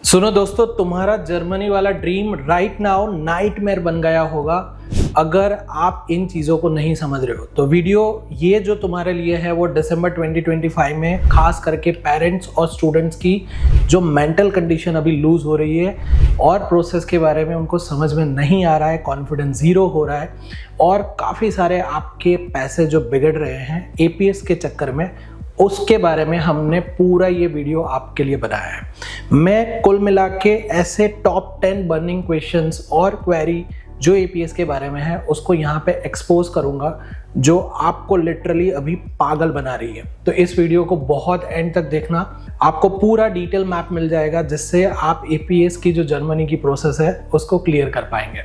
सुनो दोस्तों, तुम्हारा जर्मनी वाला ड्रीम राइट नाउ नाइटमेयर बन गया होगा अगर आप इन चीज़ों को नहीं समझ रहे हो। तो वीडियो ये जो तुम्हारे लिए है वो दिसंबर 2025 में खास करके पेरेंट्स और स्टूडेंट्स की जो मेंटल कंडीशन अभी लूज हो रही है और प्रोसेस के बारे में उनको समझ में नहीं आ रहा है, कॉन्फिडेंस ज़ीरो हो रहा है और काफ़ी सारे आपके पैसे जो बिगड़ रहे हैं एपीएस के चक्कर में, उसके बारे में हमने पूरा ये वीडियो आपके लिए बनाया है। मैं कुल मिला के ऐसे टॉप 10 बर्निंग क्वेश्चंस और क्वेरी जो एपीएस के बारे में है उसको यहाँ पे एक्सपोज करूँगा जो आपको लिटरली अभी पागल बना रही है। तो इस वीडियो को बहुत एंड तक देखना, आपको पूरा डिटेल मैप मिल जाएगा जिससे आप एपीएस की जो जर्मनी की प्रोसेस है उसको क्लियर कर पाएंगे।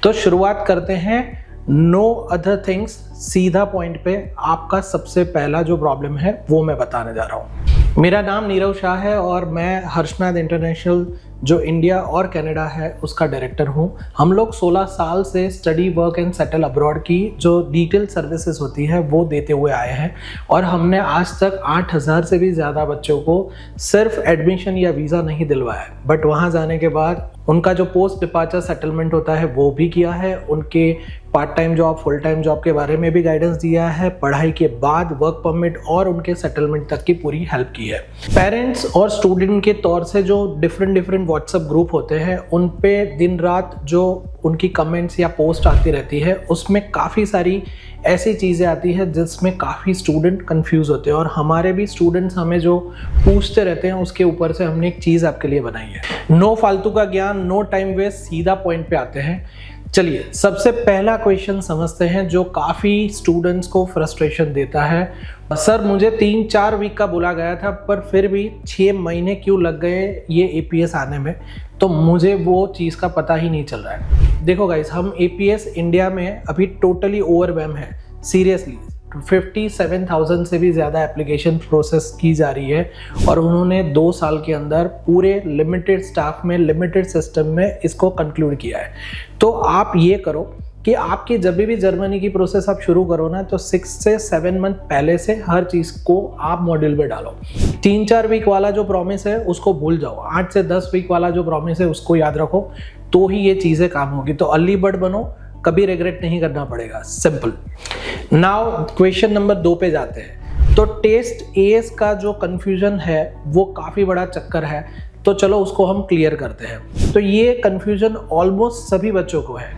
तो शुरुआत करते हैं नो अदर थिंग्स, सीधा पॉइंट पे। आपका सबसे पहला जो प्रॉब्लम है वो मैं बताने जा रहा हूँ। मेरा नाम नीरव शाह है और मैं हर्षनाद इंटरनेशनल जो इंडिया और कनाडा है उसका डायरेक्टर हूँ। हम लोग 16 साल से study work and settle abroad की जो डिटेल सर्विसेज होती है वो देते हुए आए हैं और हमने आज तक 8000 से भी ज़्यादा बच्चों को सिर्फ एडमिशन या वीज़ा नहीं दिलवाया है, बट वहाँ जाने के बाद उनका जो पोस्ट डिपार्चर सेटलमेंट होता है वो भी किया है, उनके part time job full time job के बारे में भी गाइडेंस दिया है, पढ़ाई के बाद वर्क परमिट और उनके सेटलमेंट तक की पूरी हेल्प की है। पेरेंट्स और स्टूडेंट के तौर से जो डिफरेंट व्हाट्सएप ग्रुप होते हैं उन पे दिन रात जो उनकी कमेंट्स या पोस्ट आती रहती है उसमें काफ़ी सारी ऐसी चीज़ें आती हैं जिसमें काफ़ी स्टूडेंट कंफ्यूज होते हैं और हमारे भी स्टूडेंट्स हमें जो पूछते रहते हैं उसके ऊपर से हमने एक चीज़ आपके लिए बनाई है। नो फालतू का ज्ञान, नो टाइम वेस्ट, सीधा पॉइंट पे आते हैं। चलिए सबसे पहला क्वेश्चन समझते हैं जो काफ़ी स्टूडेंट्स को फ्रस्ट्रेशन देता है। सर मुझे 3-4 वीक का बोला गया था पर फिर भी 6 महीने क्यों लग गए ये एपीएस आने में, तो मुझे वो चीज़ का पता ही नहीं चल रहा है। देखो गाइस, हम एपीएस इंडिया में अभी टोटली ओवरवेल्म है। सीरियसली 57,000 से भी ज़्यादा एप्लीकेशन प्रोसेस की जा रही है और उन्होंने 2 साल के अंदर पूरे लिमिटेड स्टाफ में लिमिटेड सिस्टम में इसको कंक्लूड किया है। तो आप ये करो कि आपकी जब भी जर्मनी की प्रोसेस आप शुरू करो ना तो 6 से 7 मंथ पहले से हर चीज़ को आप मॉड्यूल में डालो। 3-4 वीक वाला जो प्रॉमिस है उसको भूल जाओ, 8 से 10 वीक वाला जो प्रॉमिस है उसको याद रखो, तो ही ये चीज़ें काम होगी। तो अर्ली बर्ड बनो, कभी रिग्रेट नहीं करना पड़ेगा, सिंपल। नाउ क्वेश्चन नंबर 2 पे जाते हैं। तो टेस्ट एएस का जो कंफ्यूजन है वो काफ़ी बड़ा चक्कर है, तो चलो उसको हम क्लियर करते हैं। तो ये कंफ्यूजन ऑलमोस्ट सभी बच्चों को है।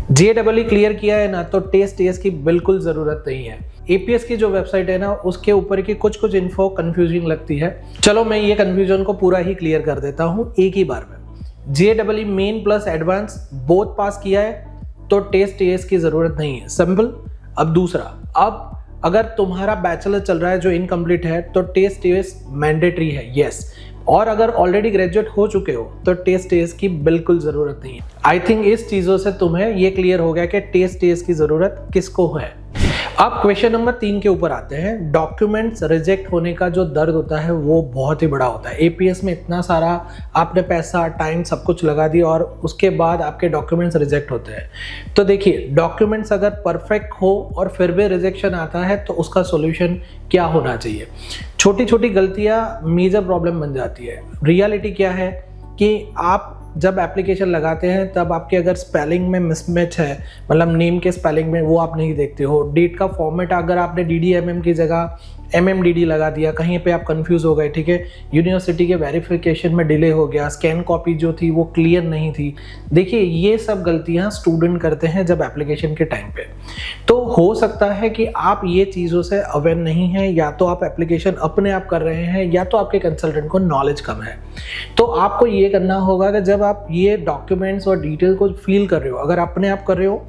जेडबलई क्लियर किया है ना तो टेस्ट एएस की बिल्कुल ज़रूरत नहीं है। एपीएस की जो वेबसाइट है ना उसके ऊपर की कुछ इन्फो कंफ्यूजिंग लगती है। चलो मैं ये कंफ्यूजन को पूरा ही क्लियर कर देता हूँ एक ही बार में। जेडबलई मेन प्लस एडवांस बोथ पास किया है तो टेस्ट एएस की ज़रूरत नहीं है, सिंपल। अब दूसरा, अब अगर तुम्हारा बैचलर चल रहा है जो इनकम्प्लीट है तो टेस्ट एएस मैंडेटरी है, यस। और अगर ऑलरेडी ग्रेजुएट हो चुके हो तो टेस्ट एएस की बिल्कुल ज़रूरत नहीं है। आई थिंक इस चीज़ों से तुम्हें ये क्लियर हो गया कि टेस्ट एएस की ज़रूरत किसको है। अब क्वेश्चन नंबर 3 के ऊपर आते हैं। डॉक्यूमेंट्स रिजेक्ट होने का जो दर्द होता है वो बहुत ही बड़ा होता है। एपीएस में इतना सारा आपने पैसा टाइम सब कुछ लगा दिया और उसके बाद आपके डॉक्यूमेंट्स रिजेक्ट होते हैं। तो देखिए, डॉक्यूमेंट्स अगर परफेक्ट हो और फिर भी रिजेक्शन आता है तो उसका सोल्यूशन क्या होना चाहिए। छोटी छोटी गलतियाँ मेजर प्रॉब्लम बन जाती है। रियलिटी क्या है कि आप जब एप्लीकेशन लगाते हैं तब आपके अगर स्पेलिंग में मिसमैच है, मतलब नेम के स्पेलिंग में वो आप नहीं देखते हो, डेट का फॉर्मेट अगर आपने DDMM की जगह MMDD लगा दिया, कहीं पे आप कंफ्यूज हो गए, ठीक है, यूनिवर्सिटी के वेरिफिकेशन में डिले हो गया, स्कैन कॉपी जो थी वो क्लियर नहीं थी। देखिए ये सब गलतियां स्टूडेंट करते हैं जब एप्लीकेशन के टाइम पे। तो हो सकता है कि आप ये चीज़ों से अवेयर नहीं हैं, या तो आप एप्लीकेशन अपने आप कर रहे हैं या तो आपके कंसल्टेंट को नॉलेज कम है। तो आपको ये करना होगा कि जब आप ये डॉक्यूमेंट्स और डिटेल को फील कर रहे हो, अगर अपने आप कर रहे हो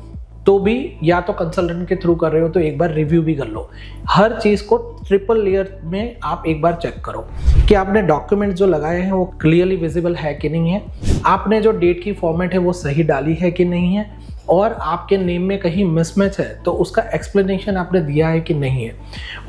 तो भी, या तो कंसल्टेंट के थ्रू कर रहे हो तो एक बार रिव्यू भी कर लो। हर चीज़ को ट्रिपल लेयर में आप एक बार चेक करो कि आपने डॉक्यूमेंट जो लगाए हैं वो क्लियरली विजिबल है कि नहीं है, आपने जो डेट की फॉर्मेट है वो सही डाली है कि नहीं है, और आपके नेम में कहीं मिसमैच है तो उसका एक्सप्लेनेशन आपने दिया है कि नहीं है,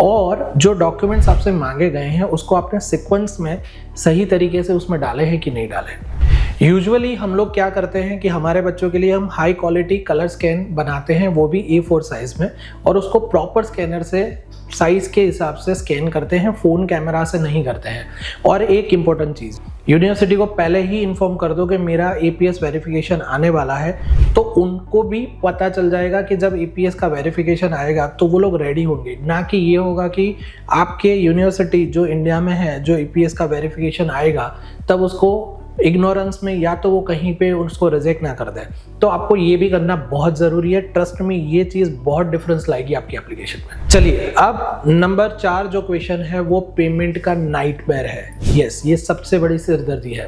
और जो डॉक्यूमेंट्स आपसे मांगे गए हैं उसको आपने सीक्वेंस में सही तरीके से उसमें डाले हैं कि नहीं डाले। यूजुअली हम लोग क्या करते हैं कि हमारे बच्चों के लिए हम हाई क्वालिटी कलर स्कैन बनाते हैं, वो भी A4 साइज में, और उसको प्रॉपर स्कैनर से साइज के हिसाब से स्कैन करते हैं, फ़ोन कैमरा से नहीं करते हैं। और एक इम्पोर्टेंट चीज़, यूनिवर्सिटी को पहले ही इन्फॉर्म कर दो कि मेरा APS वेरिफिकेशन आने वाला है, तो उनको भी पता चल जाएगा कि जब APS का वेरिफिकेशन आएगा तो वो लोग रेडी होंगे। ना कि ये होगा कि आपके यूनिवर्सिटी जो इंडिया में है, जो APS का वेरिफिकेशन आएगा तब उसको इग्नोरेंस में या तो वो कहीं पे उसको रिजेक्ट ना कर दे। तो आपको ये भी करना बहुत ज़रूरी है। ट्रस्ट में ये चीज़ बहुत डिफरेंस लाएगी आपकी एप्लीकेशन में। चलिए, अब नंबर 4 जो क्वेश्चन है वो पेमेंट का नाइटमेयर है। यस, ये सबसे बड़ी सिरदर्दी है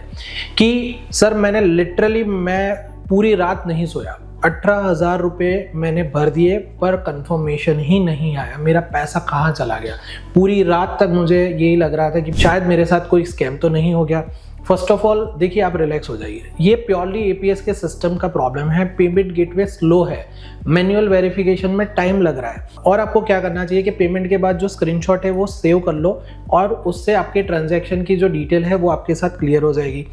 कि सर मैं पूरी रात नहीं सोया, 18,000 रुपये मैंने भर दिए पर कंफर्मेशन ही नहीं आया, मेरा पैसा कहाँ चला गया। पूरी रात तक मुझे यही लग रहा था कि शायद मेरे साथ कोई स्कैम तो नहीं हो गया। फर्स्ट ऑफ ऑल देखिए, आप रिलैक्स हो जाइए, ये प्योरली APS के सिस्टम का प्रॉब्लम है। पेमेंट गेटवे स्लो है, मैन्युअल वेरिफिकेशन में टाइम लग रहा है। और आपको क्या करना चाहिए कि पेमेंट के बाद जो स्क्रीनशॉट है वो सेव कर लो और उससे आपके ट्रांजैक्शन की जो डिटेल है वो आपके साथ क्लियर हो जाएगी।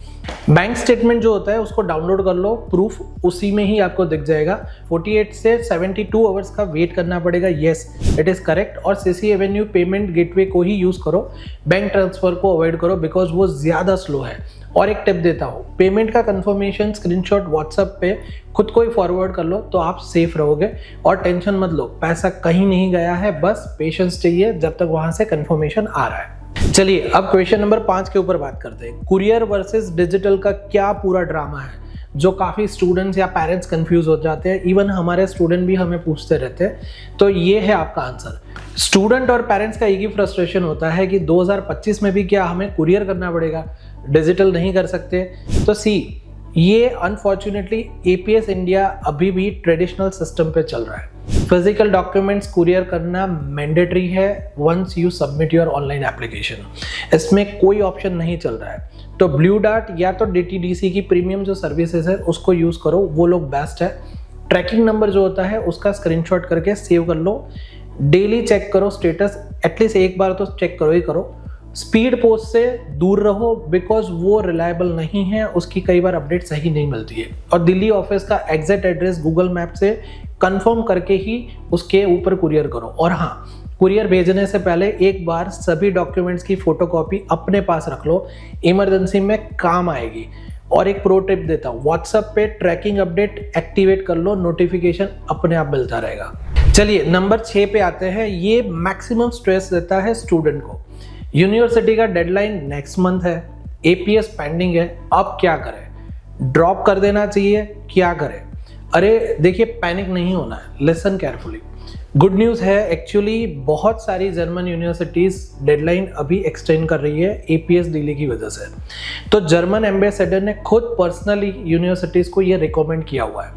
बैंक स्टेटमेंट जो होता है उसको डाउनलोड कर लो, प्रूफ उसी में ही आपको दिख जाएगा। 48 से 72 आवर्स का वेट करना पड़ेगा। Yes, it is correct. और CC एवेन्यू पेमेंट गेटवे को ही यूज़ करो, बैंक ट्रांसफ़र को अवॉइड करो बिकॉज वो ज़्यादा स्लो है। और एक टिप देता हूँ, पेमेंट का कंफर्मेशन स्क्रीनशॉट व्हाट्सएप पे खुद को ही फॉरवर्ड कर लो तो आप सेफ रहोगे। और टेंशन मत लो, पैसा कहीं नहीं गया है, बस पेशेंस चाहिए जब तक वहाँ से कंफर्मेशन आ रहा है। चलिए, अब क्वेश्चन नंबर 5 के ऊपर बात करते हैं। कुरियर वर्सेस डिजिटल का क्या पूरा ड्रामा है, जो काफ़ी स्टूडेंट्स या पेरेंट्स कंफ्यूज हो जाते हैं। इवन हमारे स्टूडेंट भी हमें पूछते रहते हैं। तो ये है आपका आंसर। स्टूडेंट और पेरेंट्स का एक ही फ्रस्ट्रेशन होता है कि 2025 में भी क्या हमें कुरियर करना पड़ेगा, डिजिटल नहीं कर सकते। तो ये अनफॉर्चुनेटली APS इंडिया अभी भी ट्रेडिशनल सिस्टम पे चल रहा है। फिजिकल डॉक्यूमेंट्स कुरियर करना मैंडेटरी है once you submit your online application. इसमें कोई ऑप्शन नहीं चल रहा है। तो ब्लू डार्ट या तो DTDC की प्रीमियम जो सर्विसेज है उसको यूज़ करो, वो लोग बेस्ट है। ट्रैकिंग नंबर जो होता है उसका स्क्रीनशॉट करके सेव कर लो। डेली चेक करो स्टेटस, एटलीस्ट एक बार तो चेक करो ही करो। स्पीड पोस्ट से दूर रहो बिकॉज वो रिलायबल नहीं है, उसकी कई बार अपडेट सही नहीं मिलती है। और दिल्ली ऑफिस का एग्जैक्ट एड्रेस गूगल मैप से कंफर्म करके ही उसके ऊपर कुरियर करो। और हाँ, कुरियर भेजने से पहले एक बार सभी डॉक्यूमेंट्स की फोटोकॉपी अपने पास रख लो, इमरजेंसी में काम आएगी। और एक प्रो टिप देता हूँ, व्हाट्सएप पे ट्रैकिंग अपडेट एक्टिवेट कर लो, नोटिफिकेशन अपने आप मिलता रहेगा। चलिए, नंबर 6 पे आते हैं। ये मैक्सिमम स्ट्रेस देता है स्टूडेंट को। यूनिवर्सिटी का डेडलाइन नेक्स्ट मंथ है, APS पेंडिंग है, अब क्या करें? ड्रॉप कर देना चाहिए, क्या करें? अरे देखिए, पैनिक नहीं होना है, लिसन केयरफुली। गुड न्यूज़ है, एक्चुअली बहुत सारी जर्मन यूनिवर्सिटीज़ डेडलाइन अभी एक्सटेंड कर रही है APS डिले की वजह से। तो जर्मन एम्बेसडर ने खुद पर्सनली यूनिवर्सिटीज़ को ये रिकमेंड किया हुआ है।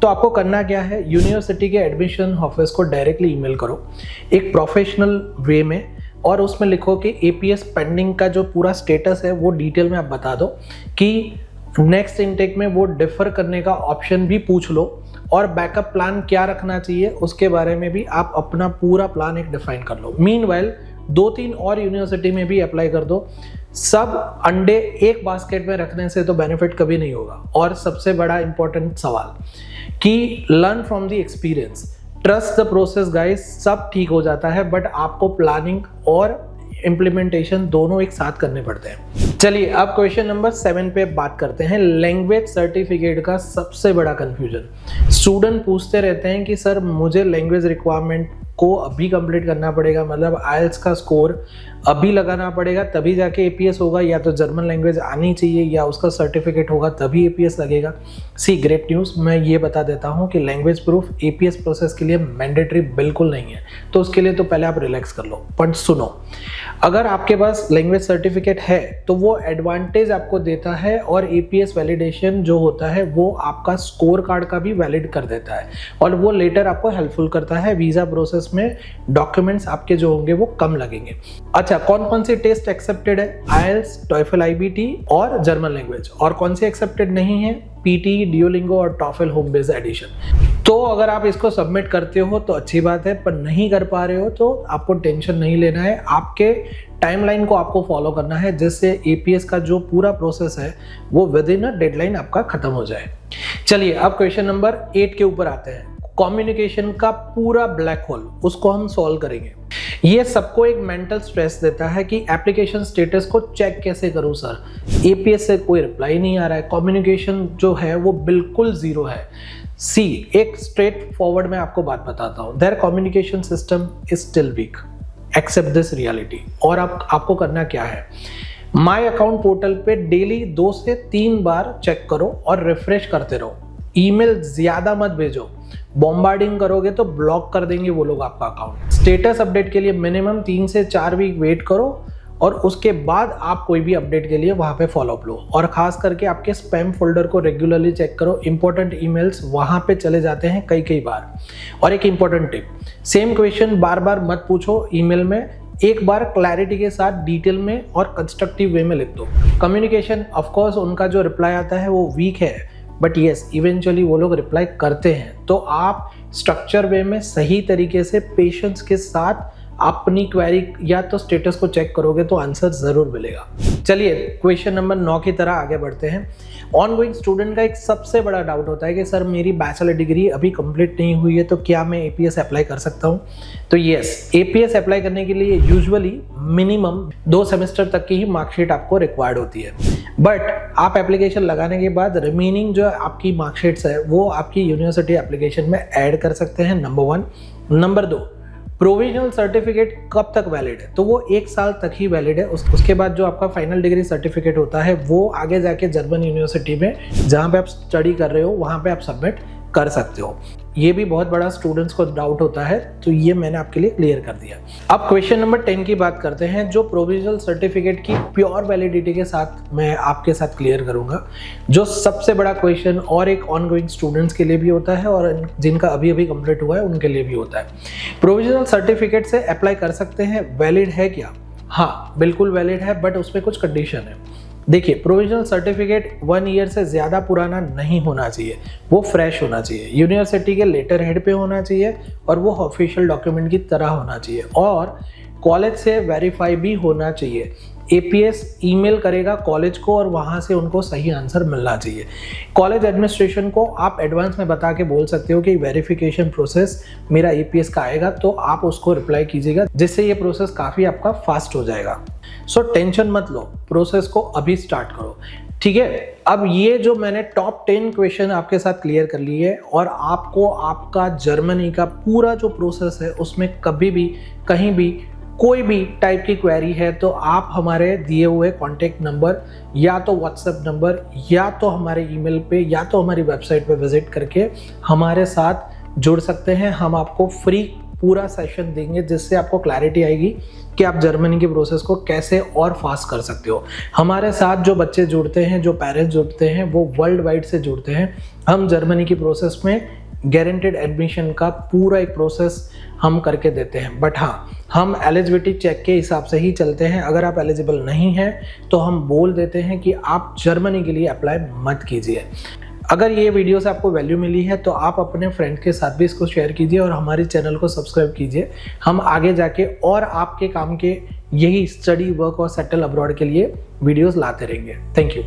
तो आपको करना क्या है, यूनिवर्सिटी के एडमिशन ऑफिस को डायरेक्टली ईमेल करो एक प्रोफेशनल वे में, और उसमें लिखो कि APS पेंडिंग का जो पूरा स्टेटस है वो डिटेल में आप बता दो कि नेक्स्ट इनटेक में वो डिफर करने का ऑप्शन भी पूछ लो। और बैकअप प्लान क्या रखना चाहिए उसके बारे में भी आप अपना पूरा प्लान एक डिफाइन कर लो। मीनवाइल 2-3 और यूनिवर्सिटी में भी अप्लाई कर दो। सब अंडे एक बास्केट में रखने से तो बेनिफिट कभी नहीं होगा। और सबसे बड़ा इंपॉर्टेंट सवाल कि learn from the experience, trust the process guys. सब ठीक हो जाता है, बट आपको प्लानिंग और इम्प्लीमेंटेशन दोनों एक साथ करने पड़ते हैं। चलिए, अब क्वेश्चन नंबर 7 पे बात करते हैं। लैंग्वेज सर्टिफिकेट का सबसे बड़ा कंफ्यूजन। स्टूडेंट पूछते रहते हैं कि सर मुझे लैंग्वेज रिक्वायरमेंट को अभी कंप्लीट करना पड़ेगा, मतलब IELTS का स्कोर अभी लगाना पड़ेगा तभी जाके APS होगा, या तो जर्मन लैंग्वेज आनी चाहिए या उसका सर्टिफिकेट होगा तभी APS लगेगा। ग्रेट न्यूज़, मैं ये बता देता हूँ कि लैंग्वेज प्रूफ APS प्रोसेस के लिए मैंडेटरी बिल्कुल नहीं है। तो उसके लिए तो पहले आप रिलैक्स कर लो। पर सुनो, अगर आपके पास लैंग्वेज सर्टिफिकेट है तो वो एडवांटेज आपको देता है, और APS वैलिडेशन जो होता है वो आपका स्कोर कार्ड का भी वैलिड कर देता है, और वो लेटर आपको हेल्पफुल करता है। वीज़ा प्रोसेस में डॉक्यूमेंट्स आपके जो होंगे वो कम लगेंगे। अच्छा, कौन कौन सी टेस्ट एक्सेप्टेड है? IELTS, TOEFL IBT और जर्मन लैंग्वेज। और कौन सी एक्सेप्टेड नहीं है? PT, Duolingo और TOEFL होम बेस्ड एडिशन। तो अगर आप इसको सबमिट करते हो तो अच्छी बात है, पर नहीं कर पा रहे हो तो आपको टेंशन नहीं लेना है। आपके टाइमलाइन को आपको फॉलो करना है, जिससे APS का जो पूरा प्रोसेस है वो विद इन अ डेडलाइन आपका खत्म हो जाए। चलिए, अब क्वेश्चन नंबर 8 के ऊपर आते हैं। कम्युनिकेशन का पूरा ब्लैक होल, उसको हम सॉल्व करेंगे। ये सबको एक मेंटल स्ट्रेस देता है कि एप्लीकेशन स्टेटस को चेक कैसे करूं सर, एपीएस से कोई रिप्लाई नहीं आ रहा है, कम्युनिकेशन जो है वो बिल्कुल जीरो है। सी, एक स्ट्रेट फॉरवर्ड मैं आपको बात बताता हूं, there communication system is still weak, except this reality. और आपको करना क्या है, माय अकाउंट पोर्टल पे डेली 2 से 3 बार चेक करो और रिफ्रेश करते रहो। ईमेल ज्यादा मत भेजो, बॉम्बार्डिंग करोगे तो ब्लॉक कर देंगे वो लोग आपका अकाउंट। स्टेटस अपडेट के लिए मिनिमम 3 से 4 वीक वेट करो और उसके बाद आप कोई भी अपडेट के लिए वहां पे फॉलोअप लो। और खास करके आपके स्पैम फोल्डर को रेगुलरली चेक करो, इंपॉर्टेंट ईमेल्स वहां पे चले जाते हैं कई बार। और एक इंपॉर्टेंट टिप, सेम क्वेश्चन बार बार मत पूछो ईमेल में, एक बार क्लैरिटी के साथ डिटेल में और कंस्ट्रक्टिव वे में लिख दो। कम्युनिकेशन ऑफकोर्स उनका जो रिप्लाई आता है वो वीक है, बट येस इवेंचुअली वो लोग रिप्लाई करते हैं। तो आप स्ट्रक्चर वे में सही तरीके से पेशेंस के साथ अपनी क्वेरी या तो स्टेटस को चेक करोगे तो आंसर जरूर मिलेगा। चलिए क्वेश्चन नंबर 9 की तरह आगे बढ़ते हैं। ऑनगोइंग स्टूडेंट का एक सबसे बड़ा डाउट होता है कि सर मेरी बैचलर डिग्री अभी कंप्लीट नहीं हुई है तो क्या मैं एपीएस अप्लाई कर सकता हूं? तो यस, एपीएस अप्लाई करने के लिए यूजुअली मिनिमम 2 सेमेस्टर तक की ही मार्कशीट आपको रिक्वायर्ड होती है। बट आप एप्लीकेशन लगाने के बाद रिमेनिंग जो आपकी मार्कशीट्स है वो आपकी यूनिवर्सिटी एप्लीकेशन में ऐड कर सकते हैं, नंबर 1। नंबर 2, प्रोविजनल सर्टिफिकेट कब तक वैलिड है? तो वो 1 साल तक ही वैलिड है। उसके बाद जो आपका फाइनल डिग्री सर्टिफिकेट होता है वो आगे जाके जर्मन यूनिवर्सिटी में जहाँ पे आप स्टडी कर रहे हो वहाँ पे आप सबमिट कर सकते हो। ये भी बहुत बड़ा स्टूडेंट्स को डाउट होता है, तो ये मैंने आपके लिए क्लियर कर दिया। अब क्वेश्चन नंबर 10 की बात करते हैं, जो प्रोविजनल सर्टिफिकेट की प्योर वैलिडिटी के साथ मैं आपके साथ क्लियर करूंगा। जो सबसे बड़ा क्वेश्चन और एक ऑनगोइंग स्टूडेंट्स के लिए भी होता है और जिनका अभी अभी कंप्लीट हुआ है उनके लिए भी होता है। प्रोविजनल सर्टिफिकेट से अप्लाई कर सकते हैं, वैलिड है क्या? हाँ बिल्कुल वैलिड है, बट उसमें कुछ कंडीशन है। देखिए, प्रोविजनल सर्टिफिकेट 1 ईयर से ज़्यादा पुराना नहीं होना चाहिए, वो फ्रेश होना चाहिए, यूनिवर्सिटी के लेटर हेड पे होना चाहिए और वो ऑफिशियल डॉक्यूमेंट की तरह होना चाहिए और कॉलेज से वेरीफाई भी होना चाहिए। एपीएस ईमेल करेगा कॉलेज को और वहाँ से उनको सही आंसर मिलना चाहिए। कॉलेज एडमिनिस्ट्रेशन को आप एडवांस में बता के बोल सकते हो कि वेरिफिकेशन प्रोसेस मेरा एपीएस का आएगा, तो आप उसको रिप्लाई कीजिएगा, जिससे ये प्रोसेस काफ़ी आपका फास्ट हो जाएगा। सो टेंशन मत लो, प्रोसेस को अभी स्टार्ट करो, ठीक है। अब ये जो मैंने टॉप 10 क्वेश्चन आपके साथ क्लियर कर लिए और आपको आपका जर्मनी का पूरा जो प्रोसेस है उसमें कभी भी कहीं भी कोई भी टाइप की क्वेरी है तो आप हमारे दिए हुए कॉन्टेक्ट नंबर या तो व्हाट्सएप नंबर या तो हमारे ईमेल पे या तो हमारी वेबसाइट पे विजिट करके हमारे साथ जुड़ सकते हैं। हम आपको फ्री पूरा सेशन देंगे जिससे आपको क्लैरिटी आएगी कि आप जर्मनी के प्रोसेस को कैसे और फास्ट कर सकते हो। हमारे साथ जो बच्चे जुड़ते हैं, जो पेरेंट्स जुड़ते हैं, वो वर्ल्ड वाइड से जुड़ते हैं। हम जर्मनी की प्रोसेस में गारंटेड एडमिशन का पूरा एक प्रोसेस हम करके देते हैं, बट हाँ हम एलिजिबिलिटी चेक के हिसाब से ही चलते हैं। अगर आप एलिजिबल नहीं हैं तो हम बोल देते हैं कि आप जर्मनी के लिए अप्लाई मत कीजिए। अगर ये वीडियो से आपको वैल्यू मिली है तो आप अपने फ्रेंड के साथ भी इसको शेयर कीजिए और हमारे चैनल को सब्सक्राइब कीजिए। हम आगे जाके और आपके काम के यही स्टडी, वर्क और सेटल अब्रॉड के लिए वीडियोस लाते रहेंगे। Thank you.